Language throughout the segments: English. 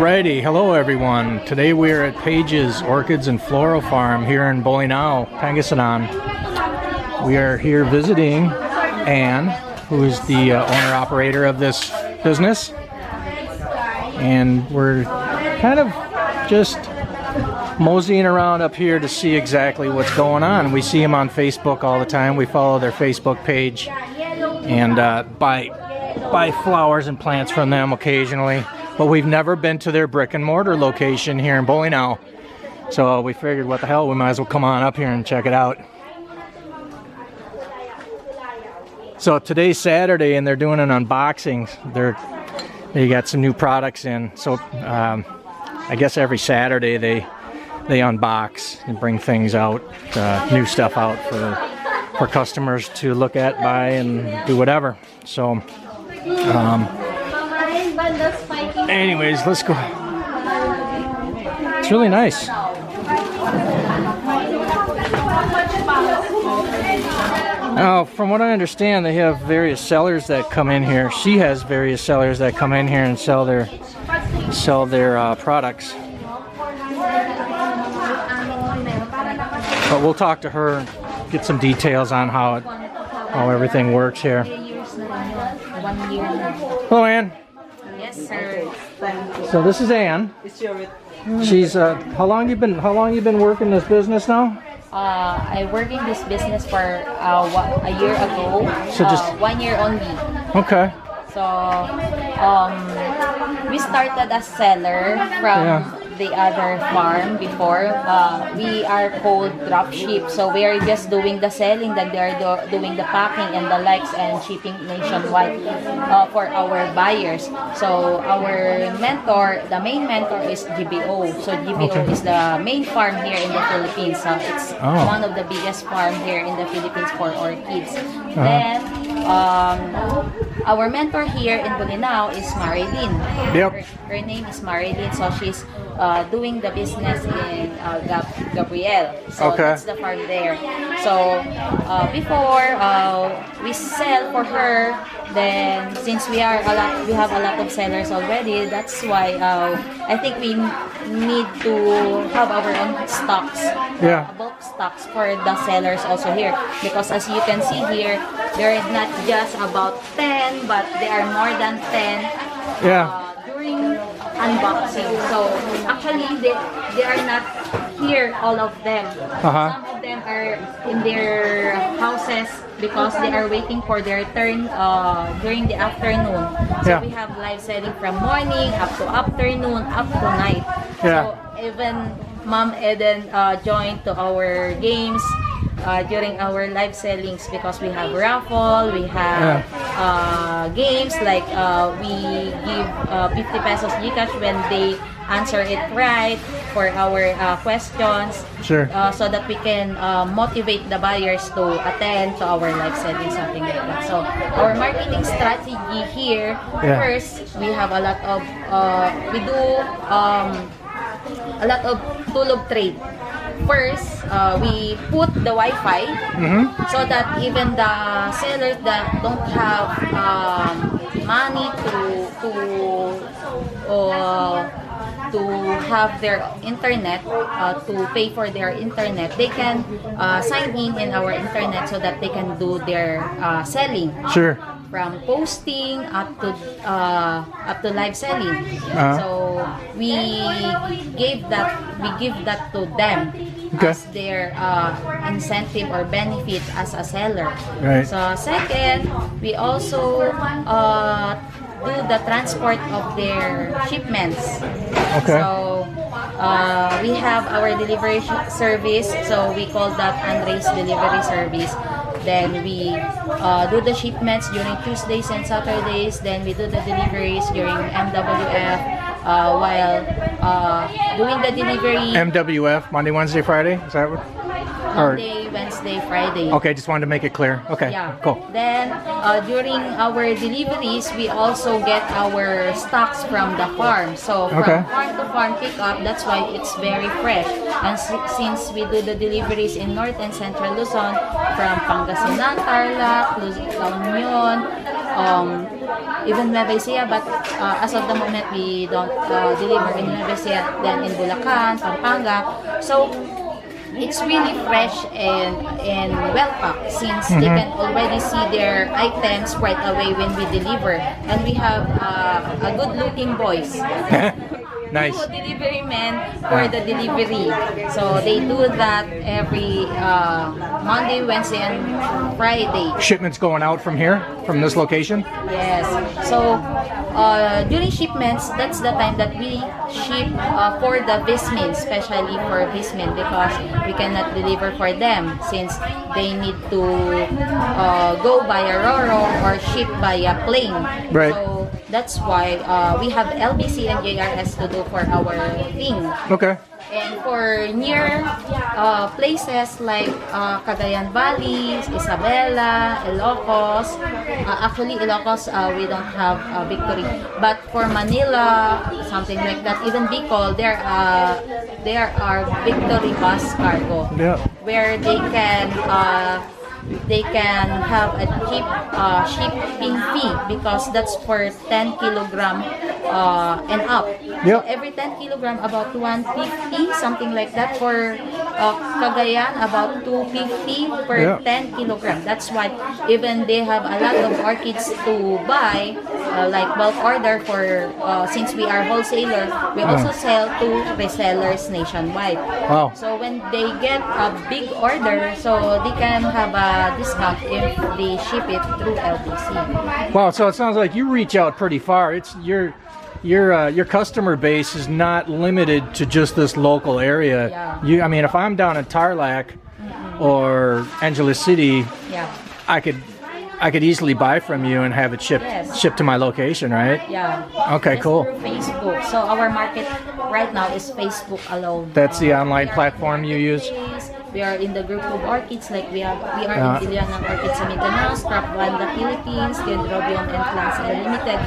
Alrighty, hello everyone. Today we're at Paige's Orchids and Floral Farm here in Bolinao, Pangasinan. We are here visiting Anne, who is the owner-operator of this business. And we're kind of just moseying around up here to see exactly what's going on. We see them on Facebook all the time. We follow their Facebook page and buy flowers and plants from them occasionally. But we've never been to their brick and mortar location here in Bolinao. So we figured, what the hell, we might as well come on up here and check it out. So today's Saturday and they're doing an unboxing. They got some new products in. So I guess every Saturday they unbox and bring things out, new stuff out for customers to look at, buy, and do whatever. So anyways, let's go. It's really nice. Now, from what I understand, they have various sellers that come in here. She has various sellers that come in here and sell their products. But we'll talk to her, get some details on how everything works here. Hello, Anne. Yes, sir. So this is Anne. She's how long you been working this business now? I worked in this business for a year ago. So just 1 year only. Okay. So we started as seller from the other farm before. We are called drop ship, so we are just doing the selling, then they are doing the packing and the likes and shipping nationwide for our buyers. So our mentor, the main mentor is GBO. So GBO is the main farm here in the Philippines. So it's one of the biggest farm here in the Philippines for orchids. Then our mentor here in Bolinao is Marilyn. Yep. Her name is Marilyn, so she's doing the business in Gabriel. So that's the farm there. So before we sell for her, then since we have a lot of sellers already, that's why I think we need to have our own stocks, bulk stocks for the sellers also here. Because as you can see here, there is not just about 10, but there are more than 10 during unboxing. So actually they are not here, all of them. Some of them are in their houses because they are waiting for their turn during the afternoon. So we have live selling from morning up to afternoon, up to night. So even Ma'am Eden joined to our games during our live sellings because we have raffle, we have games like we give 50 pesos Gcash when they answer it right for our questions, so that we can motivate the buyers to attend to our live selling, something like that. So our marketing strategy here, first we have a lot of we do a lot of tool of trade. First, we put the Wi-Fi so that even the sellers that don't have money to have their internet, to pay for their internet, they can sign in our internet so that they can do their selling. From posting up to live selling. So we give that to them as their incentive or benefit as a seller. So second, we also do the transport of their shipments. So we have our delivery service, so we call that Andre's delivery service. Then we do the shipments during Tuesdays and Saturdays. Then we do the deliveries during MWF while doing the delivery. MWF, Monday, Wednesday, Friday? Is that what? Monday, Wednesday, Friday. Okay, just wanted to make it clear. Okay, cool. Then during our deliveries, we also get our stocks from the farm. So from farm to farm pickup, that's why it's very fresh. And since we do the deliveries in North and Central Luzon, from Pangasinan, Tarlac, La Union, even Nueva Ecija, but as of the moment we don't deliver in Nueva Ecija, then in Bulacan, Pampanga. So it's really fresh and well packed, since they can already see their items right away when we deliver, and we have a good looking boys. Nice. Delivery men for the delivery. So they do that every Monday, Wednesday, and Friday. Shipments going out from here, from this location? Yes. So during shipments, that's the time that we ship for the Vismin, especially for Vismin, because we cannot deliver for them since they need to go by a Roro or ship by a plane. Right. So that's why we have LBC and JRS to do for our thing. Okay. And for near places like Cagayan Valley, Isabela, Ilocos, actually Ilocos we don't have Victory, but for Manila, something like that, even Bicol, there are Victory bus cargo, Yeah. where they can have a cheap shipping fee, because that's for 10 kilogram and up. Yep. So every 10 kilogram about 150, something like that. For Cagayan, about 250 per Yep. 10 kilogram. That's why even they have a lot of orchids to buy, like bulk order for, since we are wholesaler, we also sell to resellers nationwide. Wow. So when they get a big order, so they can have a discount if they ship it through LTC. Wow, so it sounds like you reach out pretty far. It's your customer base is not limited to just this local area. Yeah. I mean, if I'm down in Tarlac or Angeles City, Yeah. I could easily buy from you and have it shipped to my location, right? Yeah. Okay, It's cool. through Facebook. So our market right now is Facebook alone. That's the online We are platform you use? We are in the group of orchids, like we are Yeah. in Bilian ng Orchids sa Mindanao, Scrap Banda Philippines, Dendrobium and Plants Unlimited.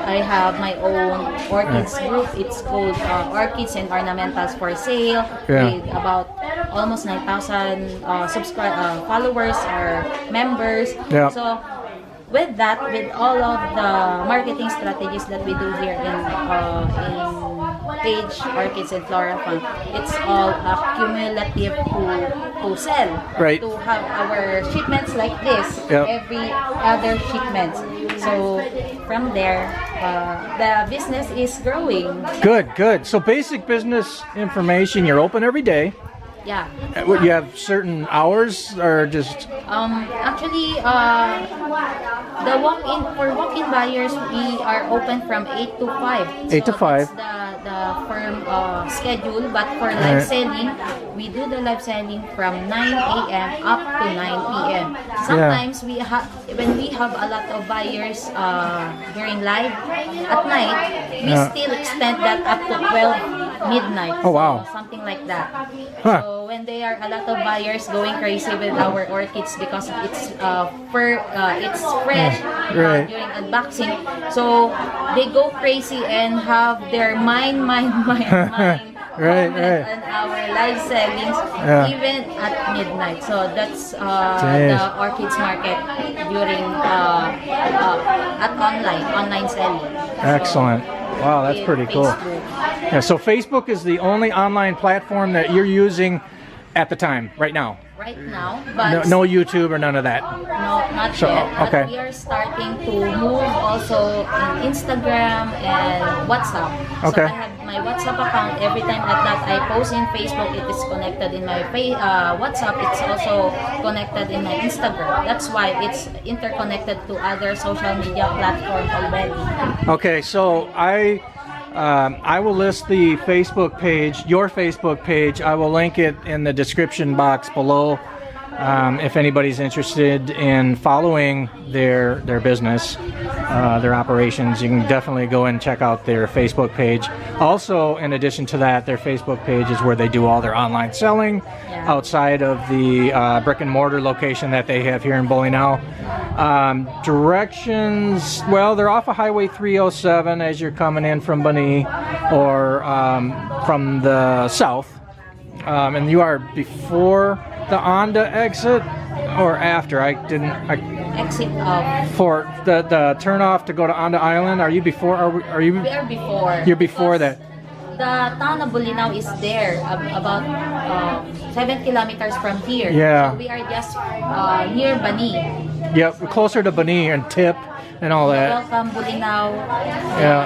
I have my own orchids group. It's called Orchids and Ornamentals for Sale, Yeah. with about almost 9,000 followers or members. Yeah. So with that, with all of the marketing strategies that we do here in Paige's Orchids and Floral Farm, it's all cumulative to sell. Right. To have our shipments like this, Yep. every other shipments. So from there, the business is growing. Good. So basic business information, you're open every day. Yeah. What, you have certain hours or just Actually, the walk-in buyers, we are open from 8 to 5. 8 to 5. That's the firm schedule, but for live selling, we do the live selling from 9 a.m. up to 9 p.m. Sometimes when we have a lot of buyers during live at night, we still extend that up to 12 midnight. Oh, wow. So, something like that. Huh. So when there are a lot of buyers going crazy with our orchids because it's it's fresh Right. during unboxing, so they go crazy and have their mind Right, comment right. on our live sellings Yeah. even at midnight. So that's Jeez. the orchids market during at online selling. Excellent. Wow, that's In pretty cool. Facebook. Yeah, so Facebook is the only online platform that you're using at the time, right now. Right now, but No YouTube or none of that. no, not So, yet. But okay. we are starting to move also in Instagram and WhatsApp. Okay. So I have my WhatsApp account. Every time that I post in Facebook, it is connected in my WhatsApp. It's also connected in my Instagram. That's why it's interconnected to other social media platforms already. Okay, so I will list the Facebook page, your Facebook page. I will link it in the description box below. If anybody's interested in following their business, their operations, you can definitely go and check out their Facebook page. Also, in addition to that, their Facebook page is where they do all their online selling outside of the brick and mortar location that they have here in Bolinao. Directions, well, they're off of Highway 307 as you're coming in from Bani or from the south. And you are before the Onda exit. or after? I didn't. Exit of. For the turn off to go to onto island. Are you before? Are you? We are before. You're before that. The town of Bolinao is there, about 7 kilometers from here. Yeah. So we are just near Bani. Yep, closer to Bani and Tip and all that. Welcome Bolinao. Yeah.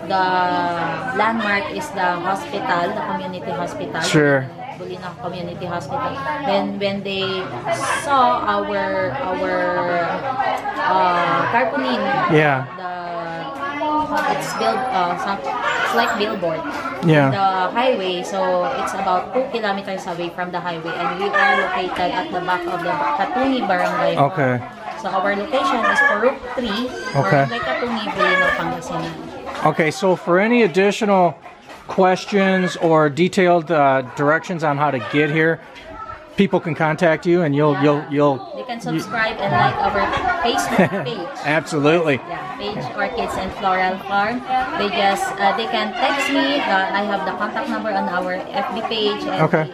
The landmark is the hospital, the community hospital. Sure. Bolinao Community Hospital. Then when they saw our tarpaulin, Yeah. it's built it's like billboard. Yeah. The highway, so it's about 2 kilometers away from the highway, and we are located at the back of the Katuni Barangay. Okay. So our location is for Route 3, Okay. Barangay Katuni, Bolinao, Pangasinan. Okay, so for any additional questions or detailed directions on how to get here, people can contact you, and you'll They can subscribe and like our Facebook page. Absolutely. Yeah, Paige's Orchids and Floral Farm. They can text me. I have the contact number on our FB page. And Okay.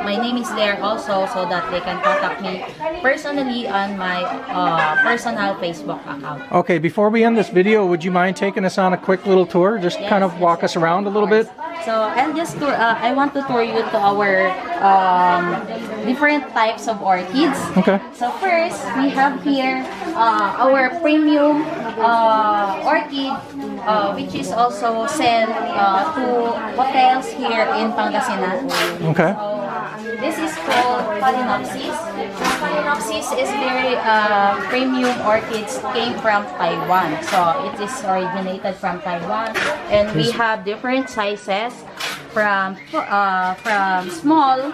my name is there also, so that they can contact me personally on my personal Facebook account. Okay, before we end this video, would you mind taking us on a quick little tour? Just kind of walk us around a little bit? So I'll just tour. I want to tour you to our different types of orchids. Okay. So first, we have here our premium orchid, which is also sent to hotels here in Pangasinan. Okay. So this is called Phalaenopsis. Phalaenopsis is very premium orchids, came from Taiwan. So it is originated from Taiwan, and we have different sizes from small,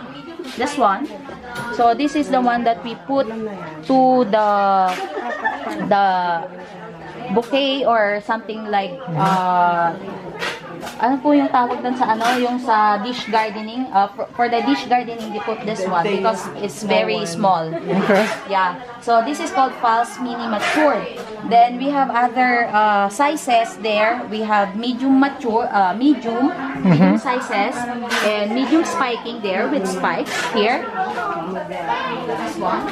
this one. So this is the one that we put to the bouquet or something like ano po yung tawag dun sa ano, yung sa dish gardening. For the dish gardening, they put this one because it's very small. Okay. Yeah. So this is called false mini matured. Then we have other sizes there. We have medium mature, medium sizes, and medium spiking there with spikes here. This one.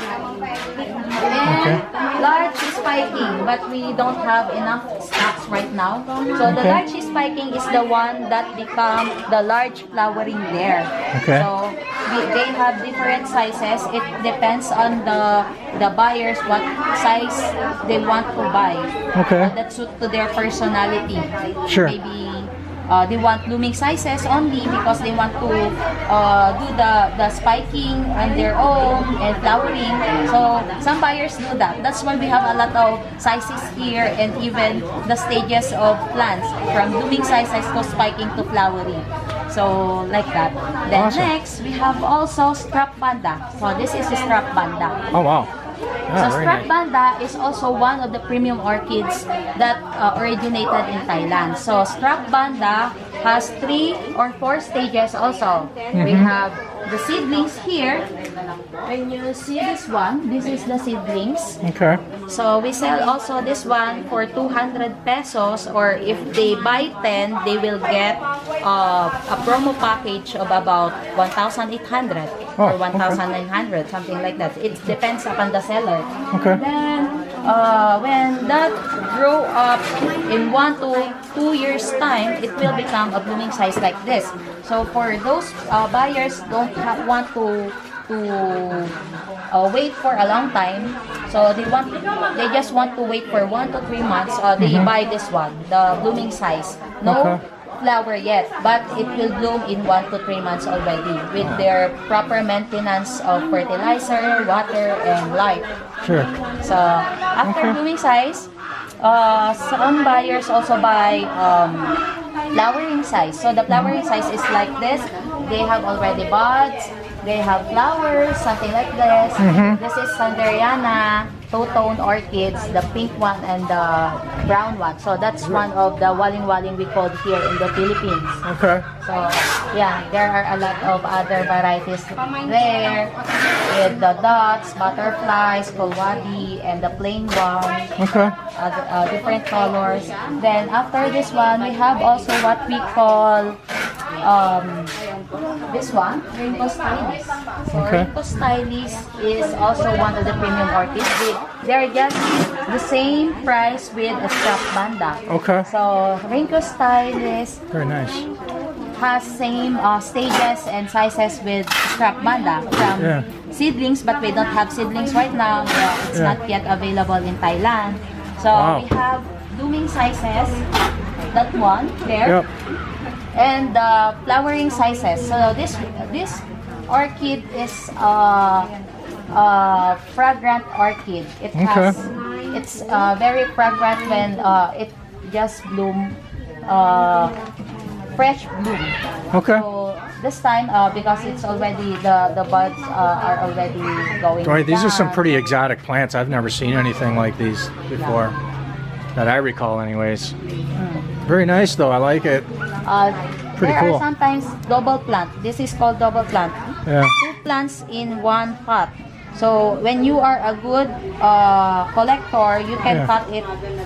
And large spiking, but we don't have enough stocks right now. So the large spiking is the one that become the large flowering there. Okay. So they have different sizes. It depends on the buyers what size they want to buy. Okay. That suit to their personality. Sure. Maybe they want blooming sizes only because they want to do the spiking on their own and flowering. So some buyers do that. That's why we have a lot of sizes here, and even the stages of plants from blooming sizes to spiking to flowering. So like that. Then Awesome. Next we have also strap banda. So this is a strap banda. Oh, wow. So strap banda is also one of the premium orchids that originated in Thailand. So strap banda has 3 or 4 stages also. We have the seedlings here. When you see this one, this is the seedlings. Okay. So we sell also this one for 200 pesos, or if they buy 10, they will get a promo package of about 1,800 or 1,900, something like that. It depends upon the seller. Okay. Then when that grow up in 1 to 2 years time, it will become a blooming size like this. So for those buyers don't want to wait for a long time, so they just want to wait for 1 to 3 months. They buy this one, the blooming size. No flower yet, but it will bloom in 1 to 3 months already with their proper maintenance of fertilizer, water, and light. Sure. So after blooming size, some buyers also buy flowering size. So the flowering size is like this. They have already buds, they have flowers, something like this. This is Sanderiana, two-tone orchids, the pink one and the brown one. So that's one of the waling-waling we called here in the Philippines. Okay. So yeah, there are a lot of other varieties there with the dots, butterflies, kulwadi, and the plain one. Okay. Different colors. Then after this one, we have also what we call this one, Rainbow Stylis. So Okay. Rainbow Stylis is also one of the premium orchids. They're just the same price with a strap banda. Okay. So Rainbow Stylis Very nice. has same stages and sizes with strap banda from Yeah. seedlings, but we don't have seedlings right now. It's Yeah. not yet available in Thailand. So Wow. we have blooming sizes, that one there, Yep. and flowering sizes. So this orchid is fragrant orchid. It has it's very fragrant when it just bloom fresh bloom. Okay. So this time because it's already the buds are already going. Right, these are some down. pretty exotic plants. I've never seen anything like these before, that I recall anyways. Very nice though, I like it. Pretty There cool. are sometimes double plant. This is called double plant. Yeah. 2 plants in 1 pot. So when you are a good collector, you can Yeah. cut it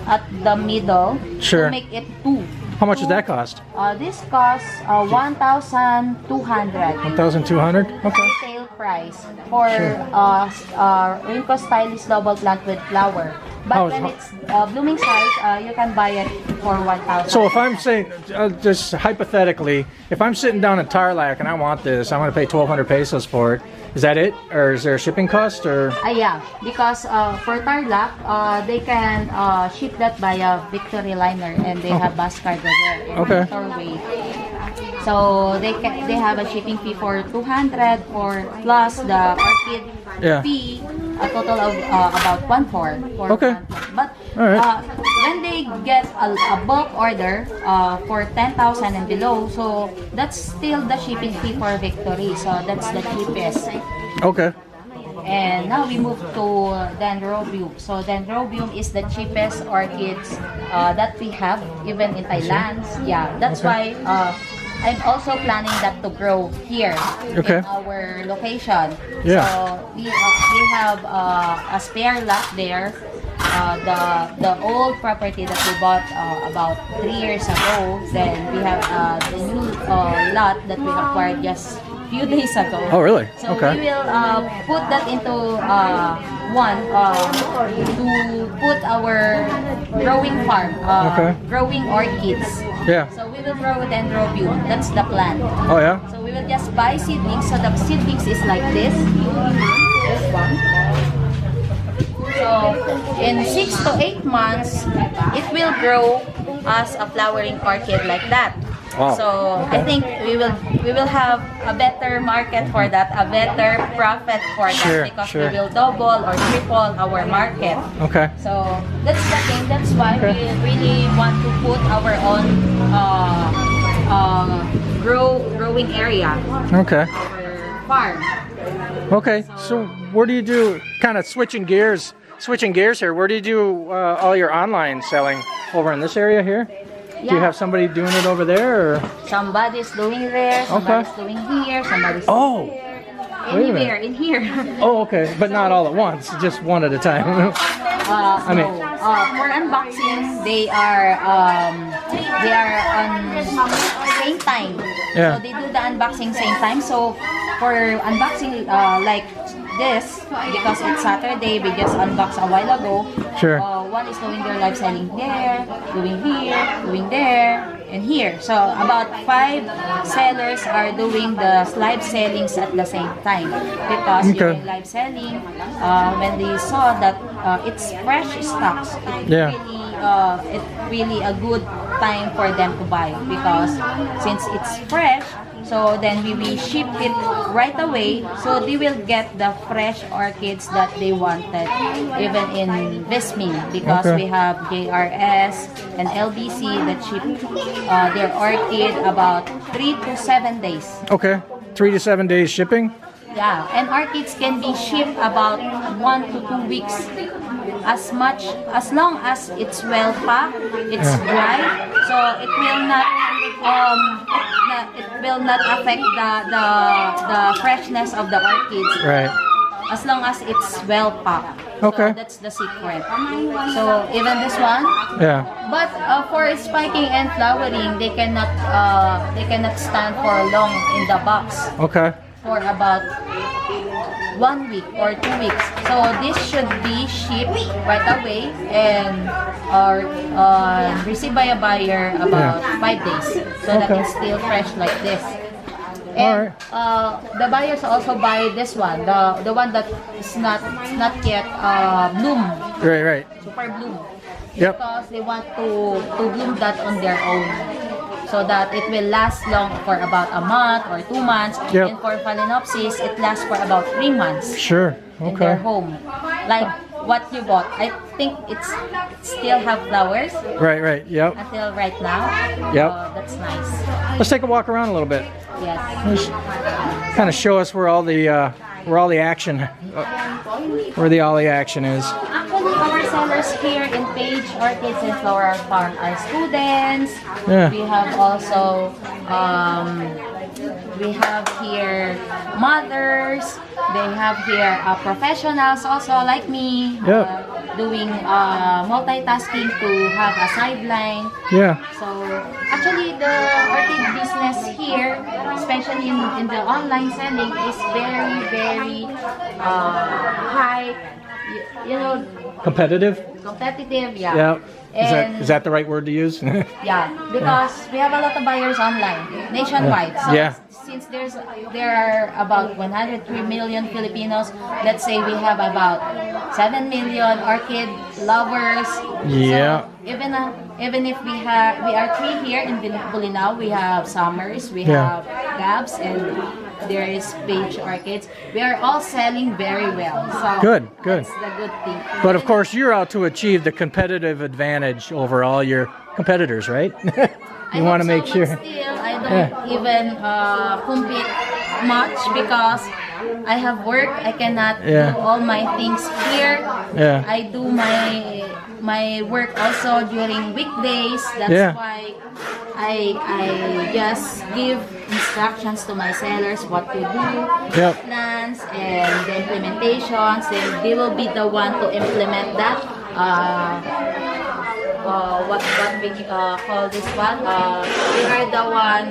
at the middle Sure. to make it 2. How much does that cost? This costs 1,200. 1,200? Okay. Retail price for Rainbow Stylis double plant with flower. But How- when it's blooming size, you can buy it for 1,000. So if I'm saying, just hypothetically, if I'm sitting down in Tarlac and I want this, I'm going to pay 1,200 pesos for it. Is that it? Or is there a shipping cost? Or Yeah, because for Tarlac, they can ship that by a Victory liner, and they have bus cargo there in Okay. Motorway. So they have a shipping fee for 200 for plus the orchid Yeah. fee, a total of about 1,400 for Okay. one plant. But All right. when they get a bulk order for 10,000 and below, so that's still the shipping fee for Victory. So that's the cheapest. okay. And now we move to Dendrobium. So Dendrobium is the cheapest orchids that we have, even in Thailand. Yeah, that's why I'm also planning that to grow here Okay. in our location. Yeah. So we have a spare lot there. The old property that we bought about 3 years ago. Then we have the new lot that we acquired just few days ago. Oh, really? So Okay. we will put that into one to put our growing farm, Okay. growing orchids. Yeah. So we will grow Dendrobium. That's the plan. Oh, yeah? So we will just buy seedlings. So the seedlings is like this. This one. So in 6 to 8 months, it will grow as a flowering orchid like that. Wow. So I think we will have a better market for that, a better profit for Sure, that, because sure. we will double or triple our market. Okay. So that's the thing. That's why we really want to put our own growing area, Okay. our farm. Okay. So where do you do, kind of switching gears here, where do you do all your online selling? Over in this area here? Do you Yeah. have somebody doing it over there? Or? Somebody's doing there, somebody's doing here, somebody's Oh. wait a minute. anywhere in here. Oh, okay. But not all at once, just one at a time. I mean- for unboxing, they are on same time. Yeah. So they do the unboxing same time. So for unboxing like this, because it's Saturday, we just unboxed a while ago. Sure. One is doing their live selling there, doing here, doing there, and here. So about 5 sellers are doing the live sellings at the same time, because Okay. during live selling, when they saw that it's fresh stocks, Yeah. it's really a good time for them to buy, because since it's fresh, so then we will ship it right away, so they will get the fresh orchids that they wanted, even in Vismin, because Okay. we have JRS and LBC that ship their orchid about 3 to 7 days. Okay. 3 to 7 days shipping? Yeah, and orchids can be shipped about 1 to 2 weeks, as long as it's well packed, it's dry, so it will not affect the freshness of the orchids. Right. as long as it's well packed. Okay. So that's the secret. So even this one. Yeah. But for spiking and flowering, they cannot stand for long in the box Okay. for about 1 week or 2 weeks. So this should be shipped right away and or received by a buyer about 5 days, so that Okay. it's still fresh like this. And the buyers also buy this one, the one that is not yet bloom, Right. super bloom, Yep. because they want to bloom that on their own, so that it will last long for about a month or 2 months. Yep. And for Phalaenopsis, it lasts for about 3 months Sure. in their Okay. home. Like what you bought, I think it still have flowers Right. Yep. until right now. Yep. That's nice. Let's take a walk around a little bit. Yes. Just kind of show us where all the action is. Actually, our sellers here in Paige's Orchids and Floral Farm are students. Yeah. We have also we have here mothers. They have here professionals also like me, Yep. doing multitasking to have a sideline. Yeah. So actually, the orchid business here, especially in the online selling, is very high. You know, Competitive. competitive. Yeah. Yeah. And Is that the right word to use? yeah, because we have a lot of buyers online, nationwide. So Yeah. since there are about 103 million Filipinos, let's say we have about 7 million orchid lovers. Yeah. So even if we are 3 here in Bolinao, we have Summers, we Yeah. have Gabs, and there is Paige's Orchids. We are all selling very well. So Good. that's the good thing. But of course, you're out to achieve the competitive advantage over all your competitors, right? I You want to hope make so, sure. but still, I don't even compete much because I have work. I cannot Yeah. do all my things here. Yeah. I do my work also during weekdays. That's Yeah. why I just give instructions to my sellers what to do, Yep. plans and the implementations. They will be the one to implement that. What we call this one? They are the one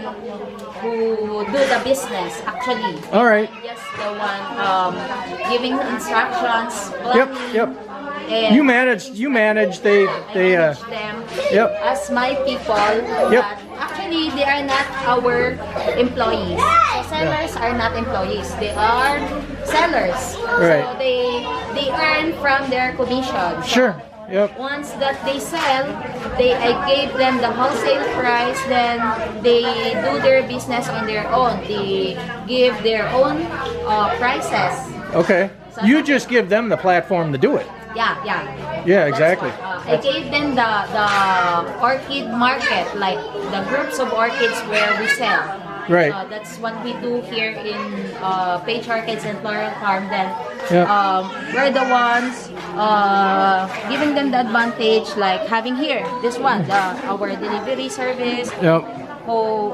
who do the business actually. All right. Just the one giving instructions. Yep. planning, and You manage. They. manage them Yep. as my people. Yep. That actually, they are not our employees. So sellers are not employees. They are sellers. Right. So they earn from their commission. So Sure. Yep. once that they sell, I gave them the wholesale price. Then they do their business on their own. They give their own prices. Okay. You just give them the platform to do it. Yeah. Yeah, That's exactly. what, I gave them the orchid market, like the groups of orchids where we sell. Right. That's what we do here in Paige's Orchids and Floral Farm. Then Yeah. we're the ones giving them the advantage, like having here this one, our delivery service, Yep. who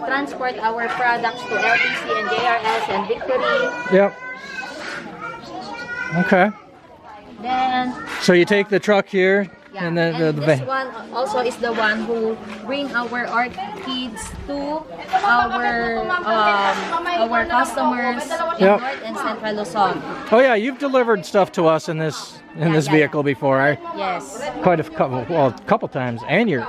transport our products to LBC and JRS and Victory. Yep. Okay. Then So you take the truck here, yeah, and then the this van. one also is the one who bring our orchids to our customers in Yep. North and Central Luzon. Oh yeah, you've delivered stuff to us in this Yeah. vehicle before. Yes. Quite a couple times, and your.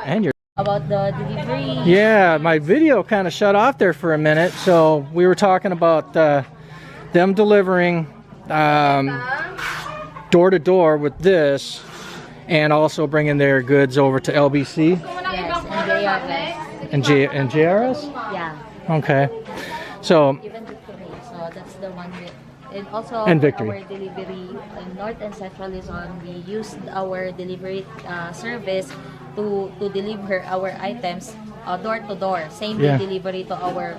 About the delivery. Yeah, my video kind of shut off there for a minute, so we were talking about them delivering door to door with this, and also bringing their goods over to LBC Yes, and JRS. and JRS. Yeah. Okay, so Even Victory. So that's the one with. And also And Victory. our delivery in North and Central Luzon, we used our delivery service to deliver our items door to door, same day Yeah. delivery to our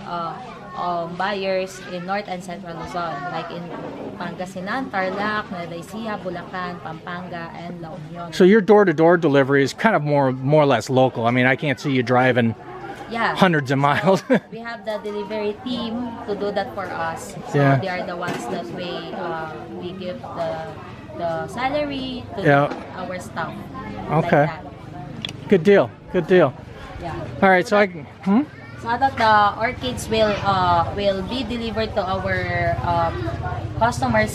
buyers in North and Central Luzon, like in Pangasinan, Tarlac, Nueva Ecija, Bulacan, Pampanga, and La Union. so your door to door delivery is kind of more or less local. I mean, I can't see you driving Yeah. hundreds of miles. We have the delivery team to do that for us. So Yeah. they are the ones that we give the salary to Yeah. our staff. Okay. Like that. Good deal. Good deal. Yeah. All right, so So that the orchids will be delivered to our customers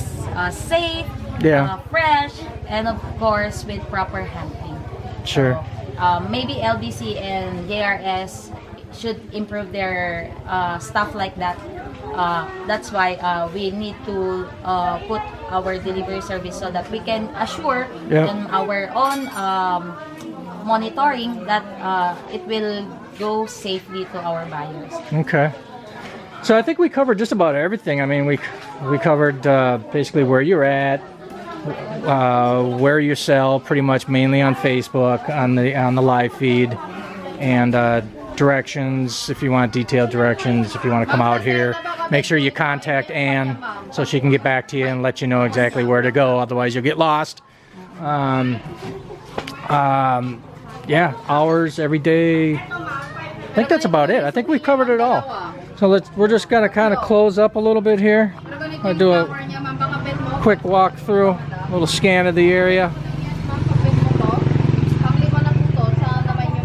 safe, Yeah. fresh, and of course with proper handling. Sure. So, maybe LBC and JRS should improve their stuff like that. That's why we need to put our delivery service so that we can assure Yeah. in our own monitoring that it will go safely to our buyers. Okay. So I think we covered just about everything. I mean, we covered basically where you're at, where you sell, pretty much mainly on Facebook, on the live feed, and directions if you want detailed directions. If you want to come out here, make sure you contact Ann so she can get back to you and let you know exactly where to go. Otherwise, you'll get lost. Yeah, hours every day. I think that's about it. I think we covered it all. So we're just gonna kind of close up a little bit here. I'll do a quick walkthrough, a little scan of the area.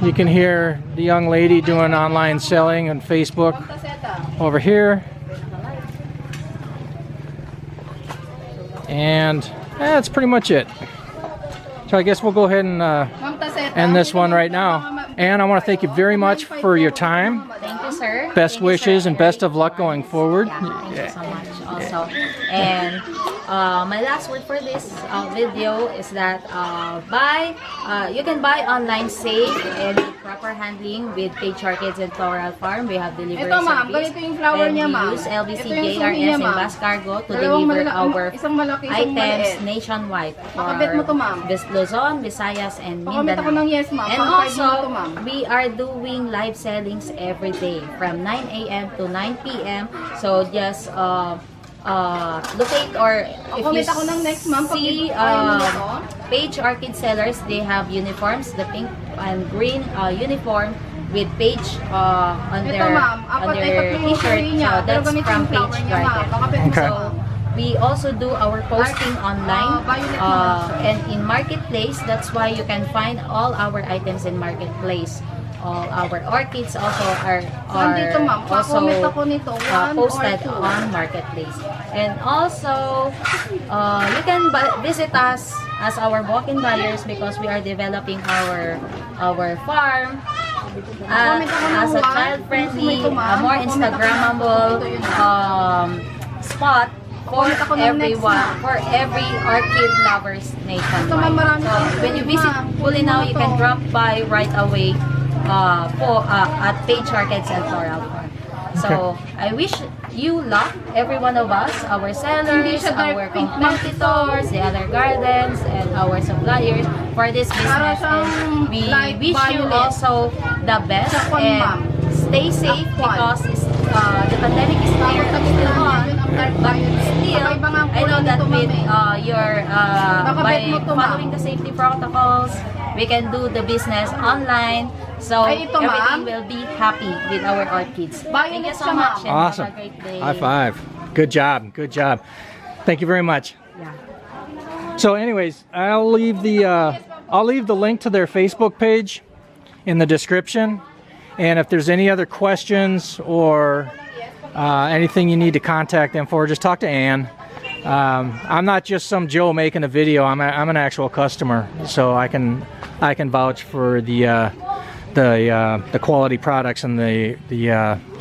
You can hear the young lady doing online selling on Facebook over here. And that's pretty much it. So I guess we'll go ahead and end this one right now. And I want to thank you very much for your time. Thank you, sir. Best Thank you, wishes sir. and best of luck going forward. Yeah, thank you so much also. And my last word for this video is that you can buy online safe and with proper handling with Paige's Orchids and Floral Farm. We have delivery Ito, ma'am. service. Ganito yung flower And niya, we ma'am. use LBC, Ito yung suhi JRS, niya, and ma'am. Bus Cargo to Dalawang deliver our isang malaki, isang items maliit. nationwide for Pakabit mo to, ma'am. Luzon, Visayas, and Pakamit ako Mindanao. ng yes, ma'am. And Pakapay mo to, also, ma'am. we are doing live sellings every day from 9 a.m. to 9 p.m. So just locate or if you Pakamit ako ng next, ma'am. see Pakipay mo na to. Page Orchid sellers, they have uniforms, the pink and green uniform with Page on Ito, their ma'am. Apat ay t-shirt. tatlong suhi niya. So Pero that's ganito from yung flower Page niya, ma'am. Garden. Pakapit mo Okay. to. So we also do our posting online violet naman siya. and in Marketplace. That's why you can find all our items in Marketplace. All our orchids also are Nandito, ma'am. also Pakomment ako nito. One posted or two. on Marketplace. And also, you can visit us as our walk-in buyers because we are developing our farm as a child-friendly, more Instagrammable spot for everyone, for every orchid lovers nationwide. So when you visit Bolinao, you can drop by right away at Paige's Orchids and Floral Farm. So I wish you luck, every one of us, our sellers, our competitors, the other gardens, and our suppliers for this business. And we wish you also the best and stay safe because the pandemic is still on. But still, I know that with by following the safety protocols, we can do the business online. So everything will be happy with our orchids. Thank you so much and Awesome. have a great day. High five. Good job. Good job. Thank you very much. Yeah. So anyways, I'll leave the link to their Facebook page in the description. And if there's any other questions or anything you need to contact them for, just talk to Ann. I'm not just some Joe making a video. I'm an actual customer, so I can vouch for the quality products and the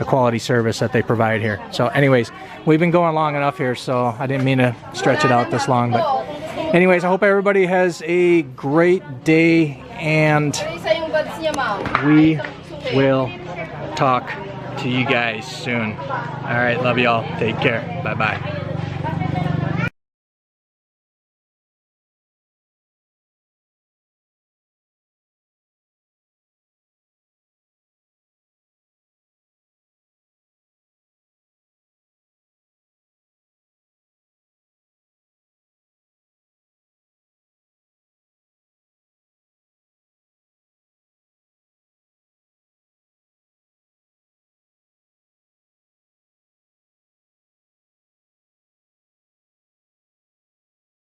quality service that they provide here. So anyways, we've been going long enough here, so I didn't mean to stretch it out this long. But anyways, I hope everybody has a great day, and Isa yung buds niya, ma'am. we will talk to you guys soon. All right, love y'all. Take care. Bye-bye.